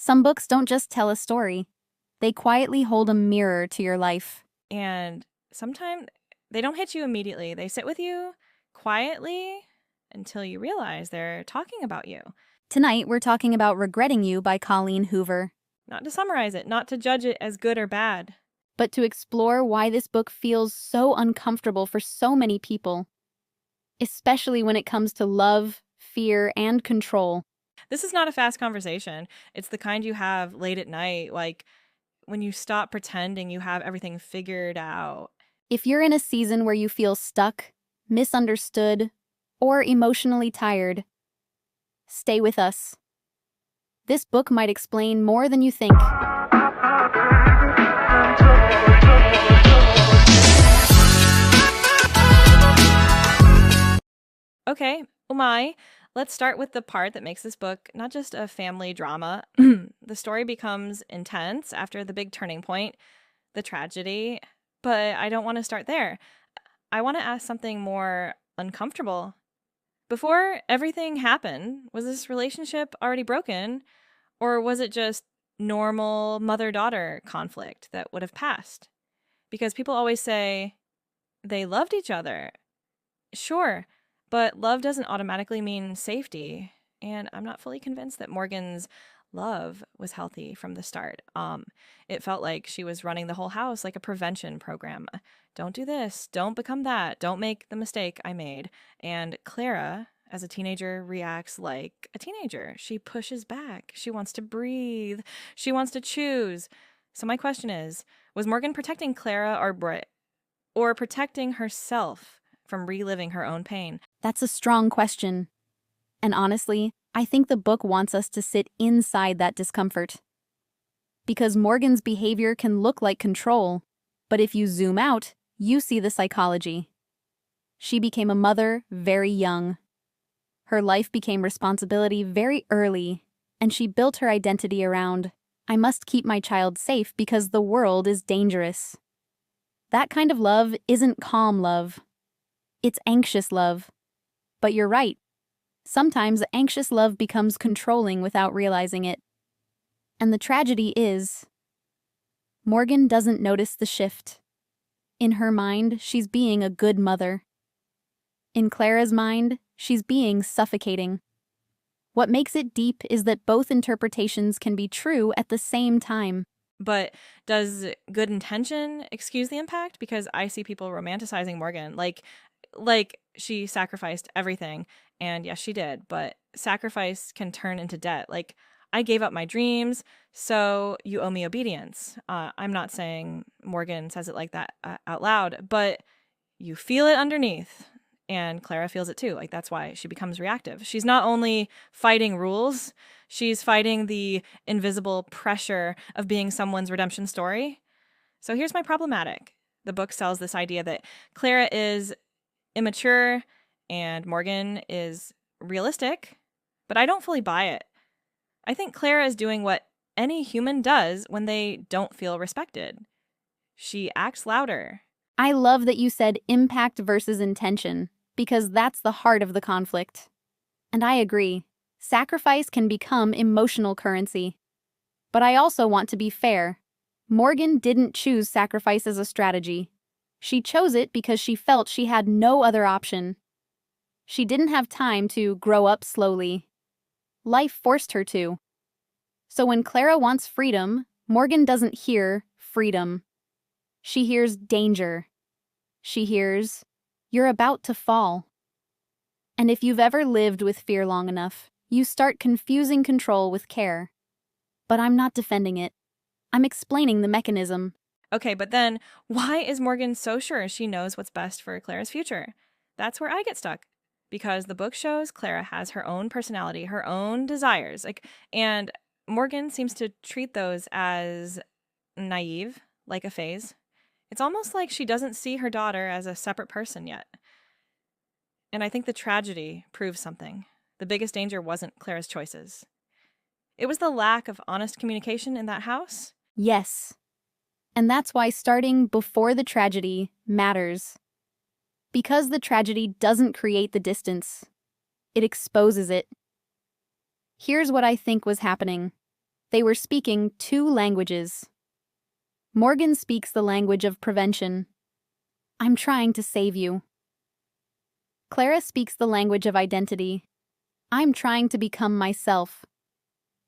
Some books don't just tell a story. They quietly hold a mirror to your life. And sometimes they don't hit you immediately. They sit with you quietly until you realize they're talking about you. Tonight, we're talking about Regretting You by Colleen Hoover, Not to summarize it, not to judge it as good or bad. but to explore why this book feels so uncomfortable for so many people, especially when it comes to love, fear, and control. This is not a fast conversation. It's the kind you have late at night, like when you stop pretending you have everything figured out. If you're in a season where you feel stuck, misunderstood, or emotionally tired, stay with us. This book might explain more than you think. Okay, oh my. Let's start with the part that makes this book not just a family drama. The story becomes intense after the big turning point, the tragedy. But I don't want to start there. I want to ask something more uncomfortable. Before everything happened, was this relationship already broken? Or was it just normal mother daughter conflict that would have passed? Because people always say they loved each other. Sure, but love doesn't automatically mean safety. And I'm not fully convinced that Morgan's love was healthy from the start. It felt like she was running the whole house like a prevention program. Don't do this, don't become that, don't make the mistake I made. And Clara, as a teenager, reacts like a teenager. She pushes back. She wants to breathe. She wants to choose. So my question is, was Morgan protecting Clara or Britt? Or protecting herself from reliving her own pain? That's a strong question. And honestly, I think the book wants us to sit inside that discomfort. Because Morgan's behavior can look like control, but if you zoom out, you see the psychology. She became a mother very young. Her life became responsibility very early, and she built her identity around, I must keep my child safe because the world is dangerous. That kind of love isn't calm love. It's anxious love. But you're right. Sometimes anxious love becomes controlling without realizing it. And the tragedy is, Morgan doesn't notice the shift. In her mind, she's being a good mother. In Clara's mind, she's being suffocating. What makes it deep is that both interpretations can be true at the same time. But does good intention excuse the impact? Because I see people romanticizing Morgan like she sacrificed everything. And yes, she did, but sacrifice can turn into debt. Like, I gave up my dreams, so you owe me obedience. I'm not saying Morgan says it like that out loud, but you feel it underneath. And Clara feels it too. Like, that's why she becomes reactive. She's not only fighting rules, she's fighting the invisible pressure of being someone's redemption story. So here's my problematic. The book sells this idea that Clara is immature and Morgan is realistic, but I don't fully buy it. I think Clara is doing what any human does when they don't feel respected. She acts louder. I love that you said impact versus intention, because that's the heart of the conflict. And I agree. Sacrifice can become emotional currency. But I also want to be fair. Morgan didn't choose sacrifice as a strategy. She chose it because she felt she had no other option. She didn't have time to grow up slowly. Life forced her to. So when Clara wants freedom, Morgan doesn't hear freedom. She hears danger. She hears, you're about to fall. And if you've ever lived with fear long enough, you start confusing control with care. But I'm not defending it. I'm explaining the mechanism. Okay, but then why is Morgan so sure she knows what's best for Clara's future? That's where I get stuck. Because the book shows Clara has her own personality, her own desires, and Morgan seems to treat those as naive, like a phase. It's almost like she doesn't see her daughter as a separate person yet. And I think the tragedy proves something. The biggest danger wasn't Clara's choices. It was the lack of honest communication in that house. Yes. And that's why starting before the tragedy matters. Because the tragedy doesn't create the distance. It exposes it. Here's what I think was happening. They were speaking two languages. Morgan speaks the language of prevention. I'm trying to save you. Clara speaks the language of identity. I'm trying to become myself.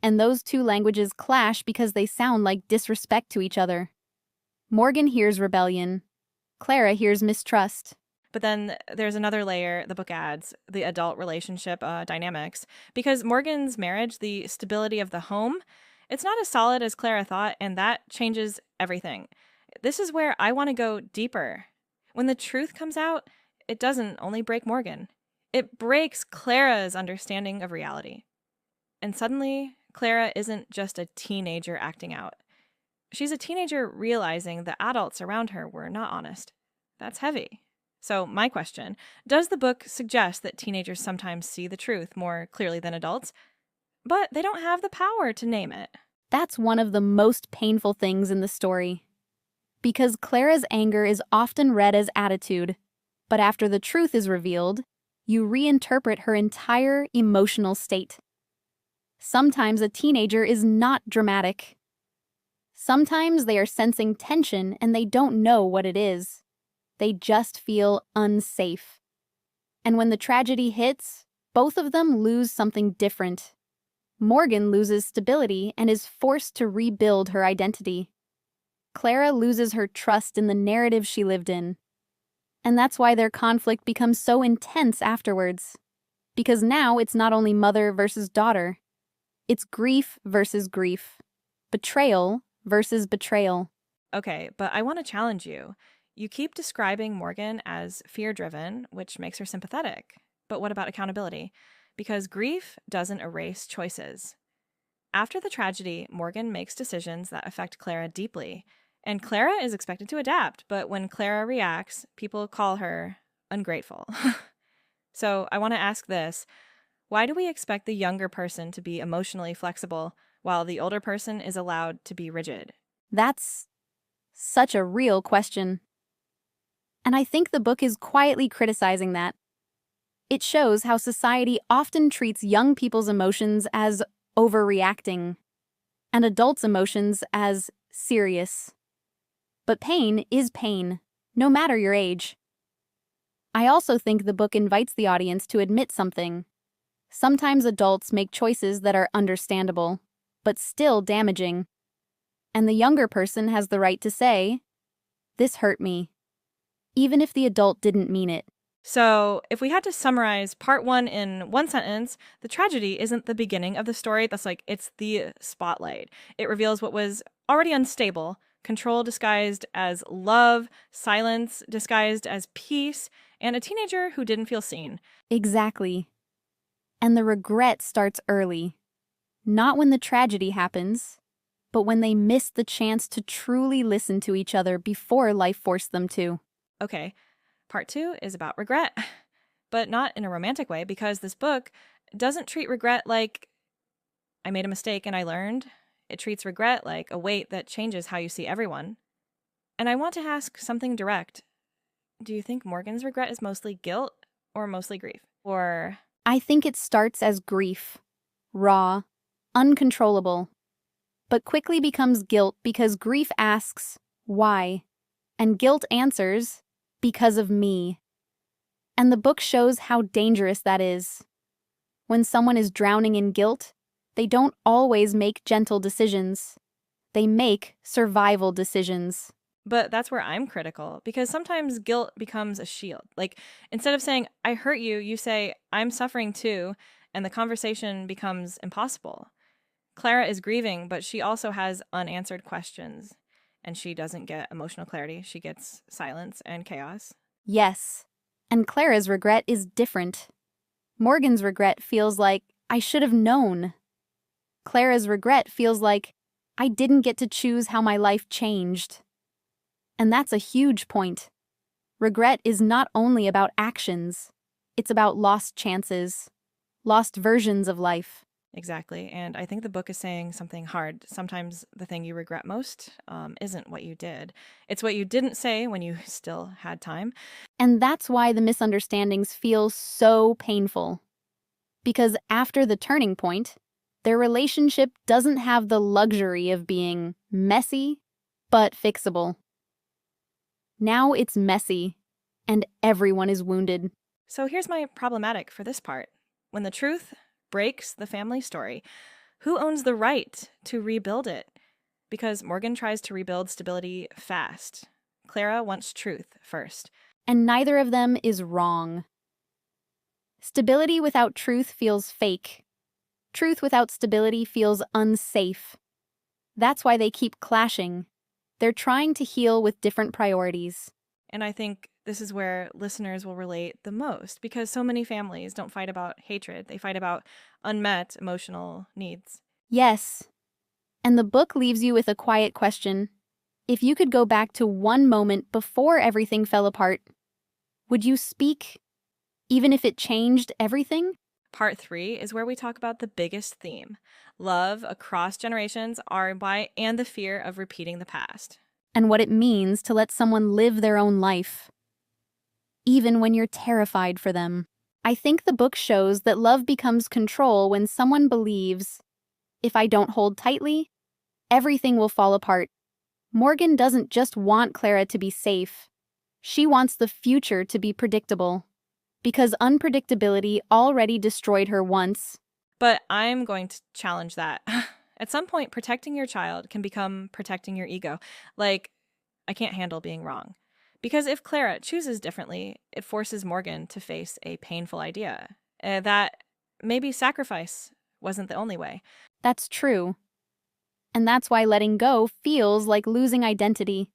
And those two languages clash because they sound like disrespect to each other. Morgan hears rebellion. Clara hears mistrust. But then there's another layer the book adds, the adult relationship dynamics. Because Morgan's marriage, the stability of the home, it's not as solid as Clara thought, and that changes everything. This is where I want to go deeper. When the truth comes out, it doesn't only break Morgan. It breaks Clara's understanding of reality. And suddenly, Clara isn't just a teenager acting out. She's a teenager realizing the adults around her were not honest. That's heavy. So my question, does the book suggest that teenagers sometimes see the truth more clearly than adults, but they don't have the power to name it? That's one of the most painful things in the story. Because Clara's anger is often read as attitude, but after the truth is revealed, you reinterpret her entire emotional state. Sometimes a teenager is not dramatic. Sometimes they are sensing tension and they don't know what it is. They just feel unsafe. And when the tragedy hits, both of them lose something different. Morgan loses stability and is forced to rebuild her identity. Clara loses her trust in the narrative she lived in. And that's why their conflict becomes so intense afterwards. Because now it's not only mother versus daughter. It's grief versus grief. Betrayal versus betrayal. Okay, but I want to challenge you. You keep describing Morgan as fear-driven, which makes her sympathetic. But what about accountability? Because grief doesn't erase choices. After the tragedy, Morgan makes decisions that affect Clara deeply. And Clara is expected to adapt, but when Clara reacts, people call her ungrateful. So I want to ask this. Why do we expect the younger person to be emotionally flexible while the older person is allowed to be rigid? That's such a real question. And I think the book is quietly criticizing that. It shows how society often treats young people's emotions as overreacting and adults' emotions as serious. But pain is pain, no matter your age. I also think the book invites the audience to admit something. Sometimes adults make choices that are understandable, but still damaging. And the younger person has the right to say, "This hurt me," even if the adult didn't mean it. So, if we had to summarize part one in one sentence, the tragedy isn't the beginning of the story. It's the spotlight. It reveals what was already unstable, control disguised as love, silence disguised as peace, and a teenager who didn't feel seen. Exactly. And the regret starts early. Not when the tragedy happens, but when they miss the chance to truly listen to each other before life forced them to. Okay, part two is about regret, but not in a romantic way, because this book doesn't treat regret like I made a mistake and I learned. It treats regret like a weight that changes how you see everyone. And I want to ask something direct. Do you think Morgan's regret is mostly guilt or mostly grief? Or I think it starts as grief, raw, uncontrollable, but quickly becomes guilt because grief asks, why? And guilt answers, because of me. And the book shows how dangerous that is. When someone is drowning in guilt, they don't always make gentle decisions. They make survival decisions. But that's where I'm critical, because sometimes guilt becomes a shield. Instead of saying, I hurt you, you say, I'm suffering too, and the conversation becomes impossible. Clara is grieving, but she also has unanswered questions, and she doesn't get emotional clarity. She gets silence and chaos. Yes, and Clara's regret is different. Morgan's regret feels like, I should have known. Clara's regret feels like, I didn't get to choose how my life changed. And that's a huge point. Regret is not only about actions, it's about lost chances, lost versions of life. Exactly. And I think the book is saying something hard. Sometimes the thing you regret most isn't what you did. It's what you didn't say when you still had time. And that's why the misunderstandings feel so painful. Because after the turning point, Their relationship doesn't have the luxury of being messy, but fixable. Now it's messy, and everyone is wounded. So here's my problematic for this part. When the truth breaks the family story, who owns the right to rebuild it? Because Morgan tries to rebuild stability fast. Clara wants truth first. And neither of them is wrong. Stability without truth feels fake. Truth without stability feels unsafe. That's why they keep clashing. They're trying to heal with different priorities. And I think this is where listeners will relate the most, because so many families don't fight about hatred. They fight about unmet emotional needs. Yes. And the book leaves you with a quiet question. If you could go back to one moment before everything fell apart, would you speak, even if it changed everything? Part 3 is where we talk about the biggest theme: love across generations, RY, and the fear of repeating the past. And what it means to let someone live their own life, even when you're terrified for them. I think the book shows that love becomes control when someone believes, if I don't hold tightly, everything will fall apart. Morgan doesn't just want Clara to be safe. She wants the future to be predictable, because unpredictability already destroyed her once. But I'm going to challenge that. At some point, protecting your child can become protecting your ego. Like, I can't handle being wrong. Because if Clara chooses differently, it forces Morgan to face a painful idea that maybe sacrifice wasn't the only way. That's true. And that's why letting go feels like losing identity.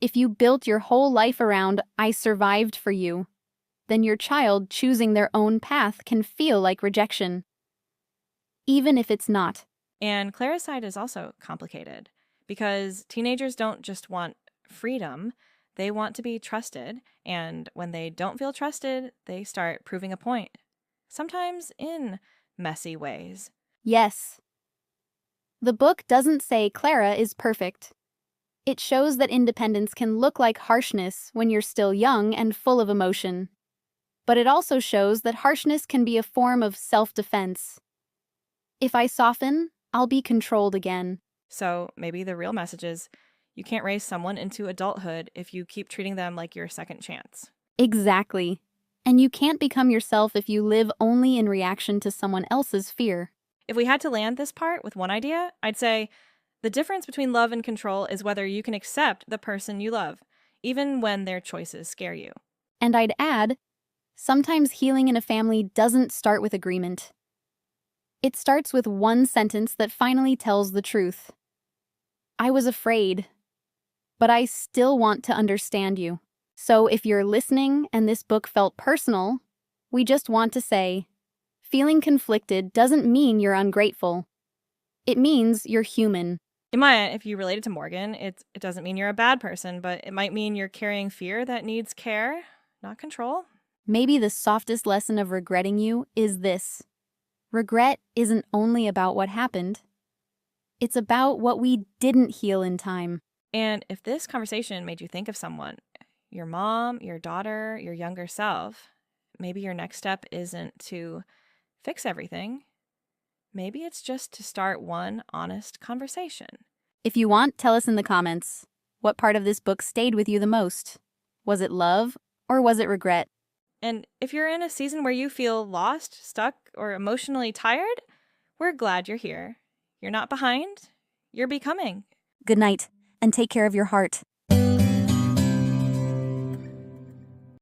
If you built your whole life around, I survived for you, then your child choosing their own path can feel like rejection, even if it's not. And Clara's side is also complicated, because teenagers don't just want freedom, they want to be trusted, and when they don't feel trusted, they start proving a point, sometimes in messy ways. Yes. The book doesn't say Clara is perfect. It shows that independence can look like harshness when you're still young and full of emotion. But it also shows that harshness can be a form of self-defense. If I soften, I'll be controlled again. So maybe the real message is, you can't raise someone into adulthood if you keep treating them like your second chance. Exactly. And you can't become yourself if you live only in reaction to someone else's fear. If we had to land this part with one idea, I'd say the difference between love and control is whether you can accept the person you love, even when their choices scare you. And I'd add, sometimes healing in a family doesn't start with agreement. It starts with one sentence that finally tells the truth. I was afraid, but I still want to understand you. So if you're listening and this book felt personal, we just want to say, feeling conflicted doesn't mean you're ungrateful. It means you're human. If you related to Morgan, it doesn't mean you're a bad person, but it might mean you're carrying fear that needs care, not control. Maybe the softest lesson of regretting you is this. Regret isn't only about what happened. It's about what we didn't heal in time. And if this conversation made you think of someone, your mom, your daughter, your younger self, maybe your next step isn't to fix everything. Maybe it's just to start one honest conversation. If you want, tell us in the comments. What part of this book stayed with you the most? Was it love or was it regret? And if you're in a season where you feel lost, stuck, or emotionally tired, we're glad you're here. You're not behind. You're becoming. Good night, and take care of your heart.